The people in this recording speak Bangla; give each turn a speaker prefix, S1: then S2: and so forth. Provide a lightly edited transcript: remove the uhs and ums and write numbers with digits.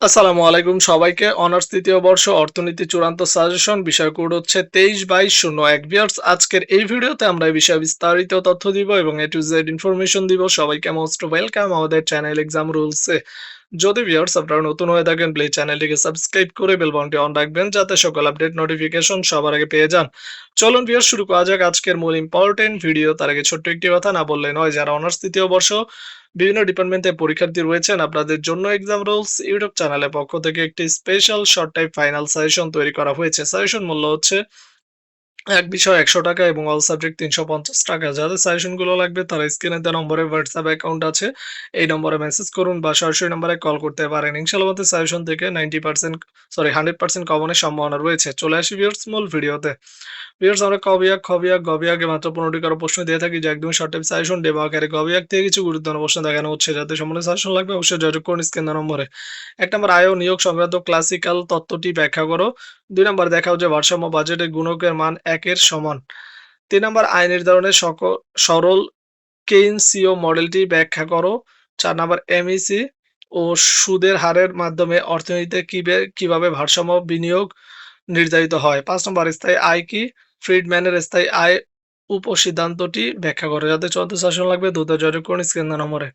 S1: আসসালামু আলাইকুম সবাইকে। অনার্স ৩য় বর্ষ অর্থনীতি চূড়ান্ত সাজেশন বিষয় কোড হচ্ছে ২৩/২২/০১। ভিউয়ার্স আজকের এই ভিডিওতে আমরা এই বিষয়ে বিস্তারিত তথ্য দিব এবং A to Z ইনফরমেশন দিব। সবাইকে মোস্ট ওয়েলকাম আমাদের চ্যানেল এক্সাম রুলসে। যদি ভিউয়ার্স আপনারা নতুন হয়ে থাকেন প্লিজ চ্যানেলটিকে সাবস্ক্রাইব করে বেল বাটনটি অন রাখবেন যাতে সকল আপডেট নোটিফিকেশন সবার আগে পেয়ে যান। চলুন ভিউয়ার্স শুরু করা যাক আজকের মূল ইম্পর্টেন্ট ভিডিও। তার আগে ছোট্ট একটি কথা না বললে নয়, যারা অনার্স ৩য় বর্ষ বিভিন্ন ডিপার্টমেন্টে পরীক্ষার্থী রয়েছেন আপনাদের জন্য এক্সাম রুলস ইউটিউব চ্যানেলের পক্ষ থেকে একটি special short type final suggestion তৈরি করা হয়েছে। সাজেশন মূল্য হচ্ছে এক বিষয় ৳১০০ এবং অল সাবজেক্ট ৳৩৫০। যাদের সাজেশন গুলো লাগবে তারা স্ক্রিনে দেওয়া নম্বরে হোয়াটসঅ্যাপ অ্যাকাউন্ট আছে। এই নম্বরে মেসেজ করুন বা সরাসরি নম্বরে কল করতে পারেন। ইনশাআল্লাহ আমাদের সাজেশন থেকে 100% কমনের সম্ভাবনা রয়েছে। চলে আসি ভিউয়ার্স মূল ভিডিওতে। ভিউয়ার্স আমরা ক বিভাগ, খ বিভাগ, গ বিভাগে মাত্র ১৫টি করে প্রশ্ন দিয়ে থাকি যা একদমই শর্ট টাইপ সাজেশন। ডেমো আকারে গ বিভাগ থেকে কিছু গুরুত্বপূর্ণ প্রশ্ন দেখানো হচ্ছে। যাদের সম্পূর্ণ সাজেশন লাগবে অবশ্যই যোগাযোগ করুন স্ক্রিনে দেওয়া নম্বরে। ১ নম্বর আয় ও নিয়োগ সংক্রান্ত ক্লাসিক্যাল তত্ত্বটি ব্যাখ্যা করো। ২ নম্বর দেখাও যে ভারসাম্য বাজেটে গুণকের মান ১ এর সমান। ৩ নম্বর আয় নির্ধারণের সরল কেইনসীয় মডেলটি ব্যাখ্যা করো। ৪ নম্বর এমইসি ও সুদের হারের মাধ্যমে অর্থনীতিতে কিভাবে ভারসাম্য বিনিয়োগ নির্ধারিত হয়। ৫ নম্বর স্থায়ী আয় কি? ফ্রিডম্যানের স্থায়ী আয় উপসিদ্ধান্তটি ব্যাখ্যা করো। যাদের চতুর্থ সেশন লাগবে দ্রুত যোগাযোগ করুন স্ক্রিন দেওয়া নম্বরে।